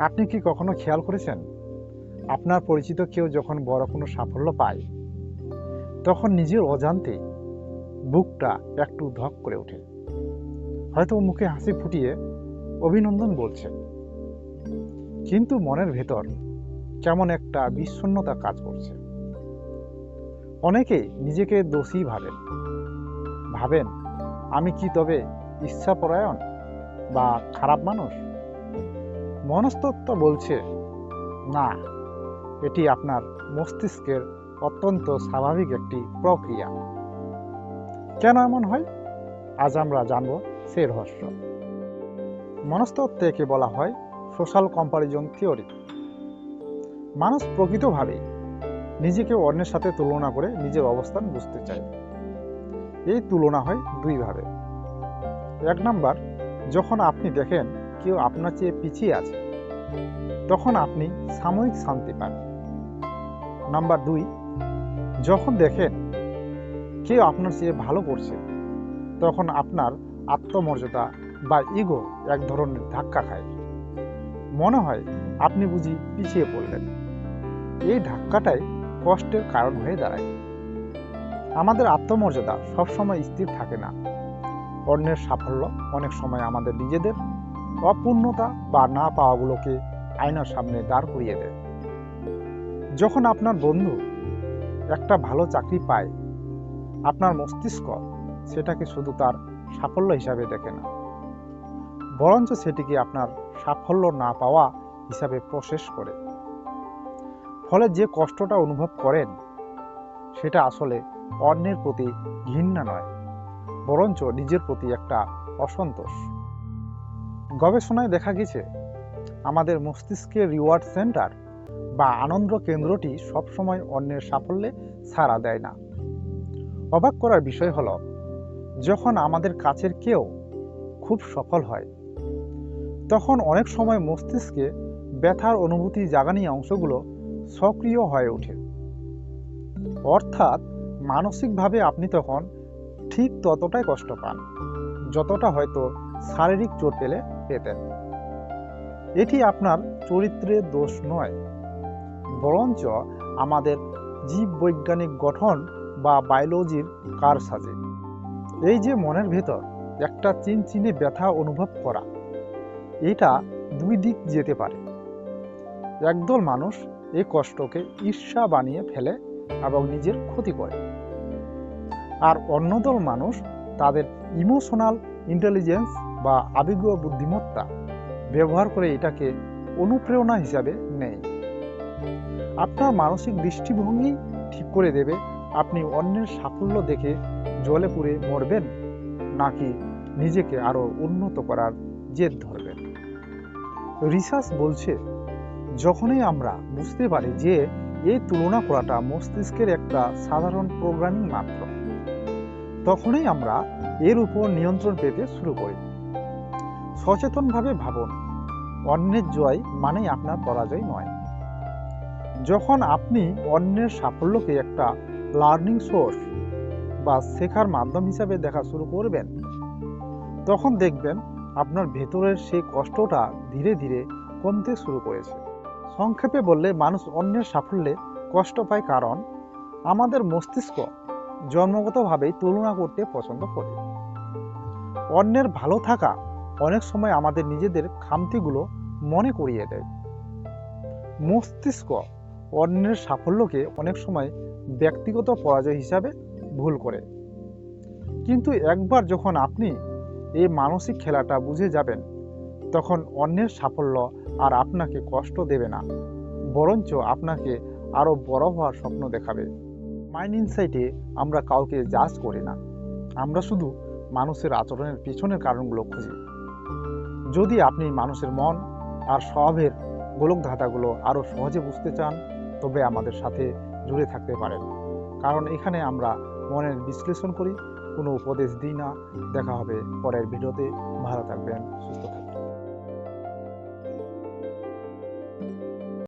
আপনি কি কখনো খেয়াল করেছেন আপনার পরিচিত কেউ যখন বড় কোনো সাফল্য পায় তখন নিজের অজান্তে বুকটা একটু ধক করে ওঠে। হয়তো মুখে হাসি ফুটিয়ে অভিনন্দন বলছে, কিন্তু মনের ভেতর কেমন একটা বিষণ্ণতা কাজ করছে। অনেকে নিজেকে দোষী ভাবেন আমি কি তবে ইচ্ছাপরায়ণ বা খারাপ মানুষ? মনস্তত্ত্ব বলছে না, এটি আপনার মস্তিষ্কের অত্যন্ত স্বাভাবিক একটি প্রক্রিয়া। কেন এমন হয়, আজ আমরা জানব সেই রহস্য। মনস্তত্ত্বকে বলা হয় সোশ্যাল কম্পারিজন থিওরি। মানুষ প্রকৃতভাবে নিজেকে অন্যের সাথে তুলনা করে নিজের অবস্থান বুঝতে চায়। এই তুলনা হয় দুইভাবে। এক নাম্বার, যখন আপনি দেখেন কেউ আপনার চেয়ে পিছিয়ে আছে, তখন আপনি সাময়িক শান্তি পান। নাম্বার দুই, যখন দেখেন কেউ আপনার চেয়ে ভালো করছে, তখন আপনার আত্মমর্যাদা বা ইগো এক ধরনের ধাক্কা খায়। মনে হয় আপনি বুঝি পিছিয়ে পড়লেন। এই ধাক্কাটাই কষ্টের কারণ হয়ে দাঁড়ায়। আমাদের আত্মমর্যাদা সবসময় স্থির থাকে না। অন্যের সাফল্য অনেক সময় আমাদের নিজেদের অপূর্ণতা বা না পাওয়াগুলোকে আয়নার সামনে দাঁড় করিয়ে দেয়। যখন আপনার বন্ধু একটা ভালো চাকরি পায়, আপনার মস্তিষ্ক সেটাকে শুধু তার সাফল্য হিসাবে দেখে না, বরঞ্চ সেটিকে আপনার সাফল্য না পাওয়া হিসাবে প্রসেস করে। ফলে যে কষ্টটা অনুভব করেন সেটা আসলে অন্যের প্রতি ঘৃণা নয়, বরঞ্চ নিজের প্রতি একটা অসন্তোষ। গবেষণায় দেখা গেছে আমাদের মস্তিষ্কের রিওয়ার্ড সেন্টার বা আনন্দ কেন্দ্রটি সবসময় অন্যের সাফল্যে সাড়া দেয় না। অবাক করার বিষয় হলো, যখন আমাদের কাছের কেউ খুব সফল হয়, তখন অনেক সময় মস্তিষ্কে ব্যথার অনুভূতি জাগানি অংশগুলো সক্রিয় হয়ে ওঠে। অর্থাৎ মানসিকভাবে আপনি তখন ঠিক ততটাই কষ্ট পান যতটা হয়তো শারীরিক চোট পেতেন। এটি আপনার চরিত্রের দোষ নয়, বরঞ্চ আমাদের জীববৈজ্ঞানিক গঠন বা বায়োলজির কারসাজি। এই যে মনের ভেতর একটা চিনচিনে ব্যথা অনুভব করা, এটা দুই দিক যেতে পারে। একদল মানুষ এই কষ্টকে ঈর্ষা বানিয়ে ফেলে এবং নিজের ক্ষতি করে, আর অন্যদল মানুষ তাদের ইমোশনাল ইন্টেলিজেন্স বা আবেগীয় বুদ্ধিমত্তা ব্যবহার করে এটাকে অনুপ্রেরণা হিসাবে নেয়। আপনার মানসিক দৃষ্টিভঙ্গি ঠিক করে দেবে আপনি অন্যের সাফল্য দেখে জ্বলে পুড়ে মরবেন, নাকি নিজেকে আরো উন্নত করার জেদ ধরবেন। রিসার্চ বলছে, যখনই আমরা বুঝতে পারি যে এই তুলনা করাটা মস্তিষ্কের একটা সাধারণ প্রোগ্রামিং মাত্র, তখনই আমরা এর উপর নিয়ন্ত্রণ পেতে শুরু করি। সচেতনভাবে ভাবুন, অন্যের জয় মানেই আপনার পরাজয় নয়। যখন আপনি অন্যের সাফল্যকে একটা লার্নিং সোর্স বা শেখার মাধ্যম হিসাবে দেখা শুরু করবেন, তখন দেখবেন আপনার ভেতরের সেই কষ্টটা ধীরে ধীরে কমতে শুরু করেছে। সংক্ষেপে বললে, মানুষ অন্যের সাফল্যে কষ্ট পায় কারণ আমাদের মস্তিষ্ক জন্মগতভাবেই তুলনা করতে পছন্দ করে। অন্যের ভালো থাকা অনেক সময় আমাদের নিজেদের খামতিগুলো মনে করিয়ে দেয়। মস্তিষ্ক অন্যের সাফল্যকে অনেক সময় ব্যক্তিগত পরাজয় হিসাবে ভুল করে। কিন্তু একবার যখন আপনি এই মানসিক খেলাটা বুঝে যাবেন, তখন অন্যের সাফল্য আর আপনাকে কষ্ট দেবে না, বরঞ্চ আপনাকে আরো বড় হওয়ার স্বপ্ন দেখাবে। মাইন্ড ইনসাইটে আমরা কাউকে জাজ করি না, আমরা শুধু মানুষের আচরণের পিছনের কারণগুলো খুঁজি। যদি আপনি মানুষের মন আর স্বভাবের গোলক ধাঁধাগুলো আরো সহজে বুঝতে চান, তবে আমাদের সাথে জুড়ে থাকতে পারেন, কারণ এখানে আমরা মনের বিশ্লেষণ করি, কোনো উপদেশ দিই না। দেখা হবে পরের ভিডিওতে। ভালো থাকবেন, সুস্থ থাকবেন।